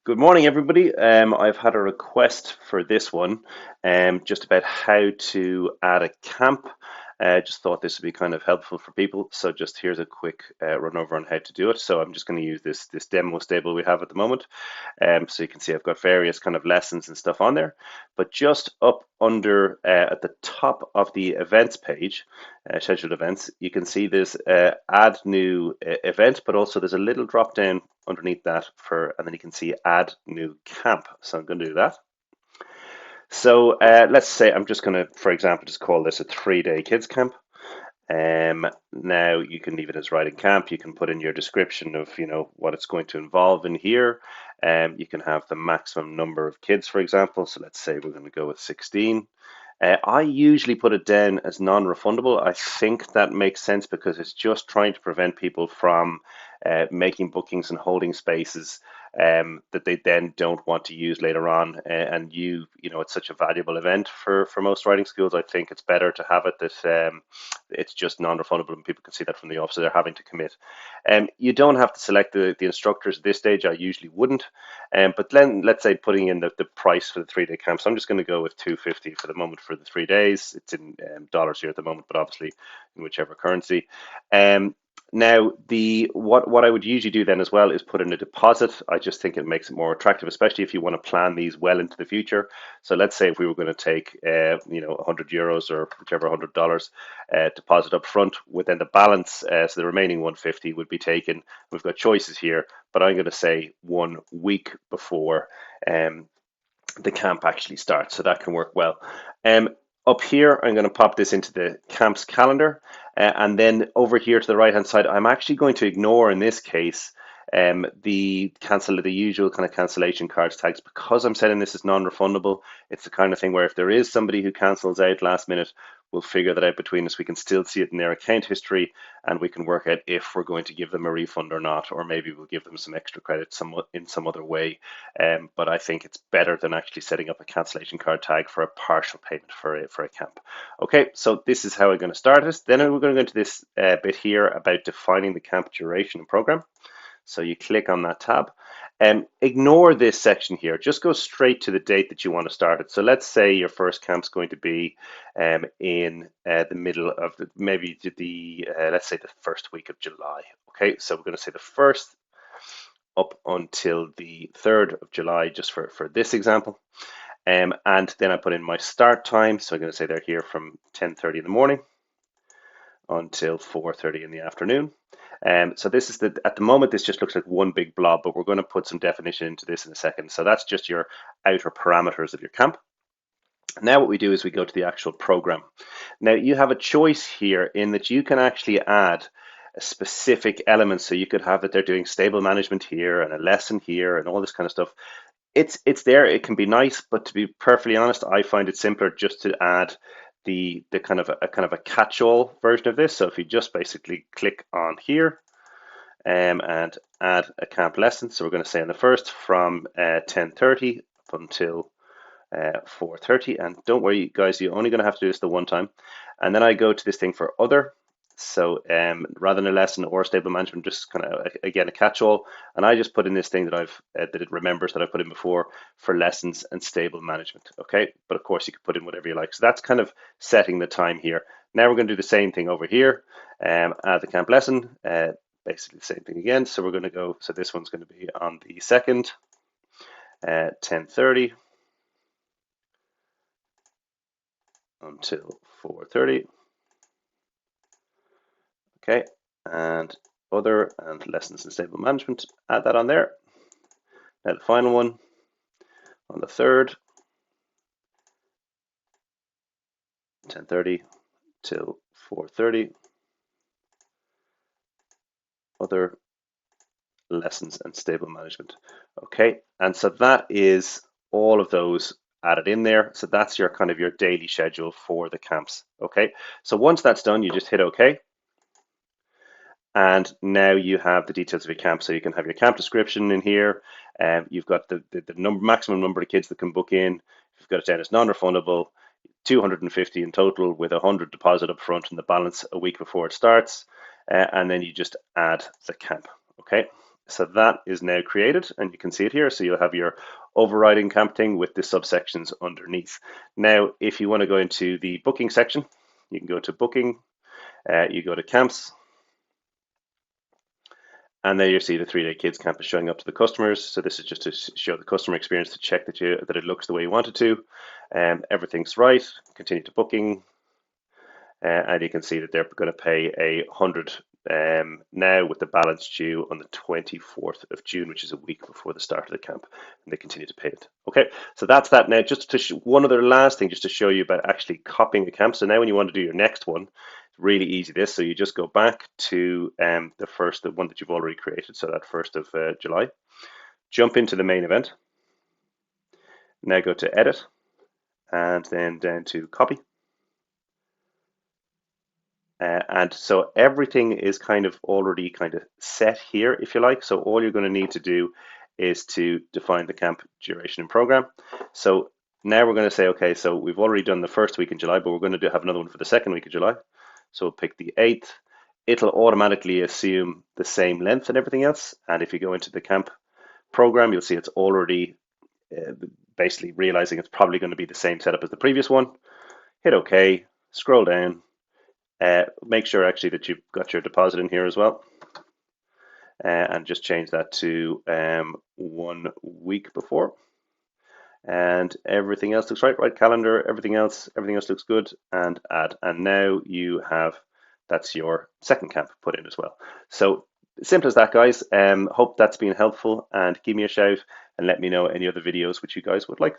Good morning, everybody. I've had a request for this one, just about how to add a camp. Just thought this would be kind of helpful for people. So just here's a quick run over on how to do it. So I'm just going to use this demo stable we have at the moment. So you can see I've got various kind of lessons and stuff on there. But just up under at the top of the events page, scheduled events, you can see this add new event, but also there's a little drop down underneath that and then you can see add new camp. So I'm going to do that. So let's say I'm just going to, for example, just call this a 3-day kids camp. Now you can leave it as riding camp. You can put in your description of, what it's going to involve in here. You can have the maximum number of kids, for example. So let's say we're going to go with 16. I usually put it down as non-refundable. I think that makes sense because it's just trying to prevent people from making bookings and holding spaces that they then don't want to use later on. And it's such a valuable event for most riding schools. I think it's better to have it that it's just non-refundable, and people can see that from the off, so they're having to commit. You don't have to select the instructors at this stage. I usually wouldn't. But then let's say putting in the price for the 3-day camp. So I'm just going to go with 250 for the moment for the 3 days. It's in dollars here at the moment, but obviously in whichever currency. Now, what I would usually do then as well is put in a deposit. I just think it makes it more attractive, especially if you want to plan these well into the future. So let's say if we were going to take, 100 euros or whichever $100 deposit up front, within the balance, so the remaining 150 would be taken. We've got choices here, but I'm going to say 1 week before the camp actually starts, so that can work well. Up here, I'm going to pop this into the camp's calendar, and then over here to the right hand side, I'm actually going to ignore in this case the usual kind of cancellation cards tags, because I'm setting this as non-refundable. It's the kind of thing where if there is somebody who cancels out last minute, we'll figure that out between us. We can still see it in their account history, and we can work out if we're going to give them a refund or not, or maybe we'll give them some extra credit in some other way. But I think it's better than actually setting up a cancellation card tag for a partial payment for a camp. Okay, so this is how we're going to start this. Then we're going to go into this bit here about defining the camp duration and program. So you click on that tab and ignore this section here. Just go straight to the date that you want to start it. So let's say your first camp's going to be in the middle of maybe let's say the first week of July. Okay, so we're going to say the first up until the 3rd of July, just for this example. And then I put in my start time. So I'm going to say they're here from 10:30 in the morning until 4:30 in the afternoon. So this is at the moment, this just looks like one big blob, but we're going to put some definition into this in a second. So that's just your outer parameters of your camp. Now what we do is we go to the actual program. Now you have a choice here in that you can actually add a specific element. So you could have that they're doing stable management here and a lesson here and all this kind of stuff. It's there. It can be nice, but to be perfectly honest, I find it simpler just to add the kind of a catch-all version of this. So if you just basically click on here and add a camp lesson. So we're going to say on the first from 10:30 up until 4:30. And don't worry, guys, you're only going to have to do this the one time. And then I go to this thing for other. So rather than a lesson or stable management, just kind of again a catch-all, and I just put in this thing that that it remembers that I put in before for lessons and stable management. Okay, but of course you can put in whatever you like. So that's kind of setting the time here. Now we're going to do the same thing over here. Add the camp lesson, basically the same thing again. So we're going to go. So this one's going to be on the 2nd, 10:30 until 4:30. Okay, and other and lessons in stable management, add that on there. Now the final one on the 3rd, 10:30 till 4:30, other lessons and stable management. Okay, and so that is all of those added in there. So that's your kind of your daily schedule for the camps. Okay, so once that's done, you just hit OK. And now you have the details of your camp. So you can have your camp description in here. You've got the maximum number of kids that can book in. You've got it down as non-refundable, 250 in total with 100 deposit up front and the balance a week before it starts. And then you just add the camp. Okay. So that is now created, and you can see it here. So you'll have your overriding camp thing with the subsections underneath. Now, if you want to go into the booking section, you can go to booking, you go to camps, and there you see the 3-day kids camp is showing up to the customers. So this is just to show the customer experience, to check that it looks the way you want it to. Everything's right. Continue to booking, and you can see that they're going to pay 100 now, with the balance due on the 24th of June, which is a week before the start of the camp, and they continue to pay it. Okay, so that's that. Now, just to one other last thing, just to show you about actually copying a camp. So now when you want to do your next one, it's really easy. So you just go back to the one that you've already created, so that 1st of July. Jump into the main event. Now go to edit, and then down to copy. And so everything is kind of already kind of set here, if you like. So all you're going to need to do is to define the camp duration and program. So now we're going to say, okay, so we've already done the first week in July, but we're going to have another one for the second week of July. So we'll pick the 8th. It'll automatically assume the same length and everything else. And if you go into the camp program, you'll see it's already basically realizing it's probably going to be the same setup as the previous one. Hit OK, scroll down. Make sure actually that you've got your deposit in here as well, and just change that to 1 week before, and everything else looks right. Right calendar, everything else looks good, and add. And now you have, that's your second camp put in as well. So simple as that, guys. Hope that's been helpful, and give me a shout and let me know any other videos which you guys would like.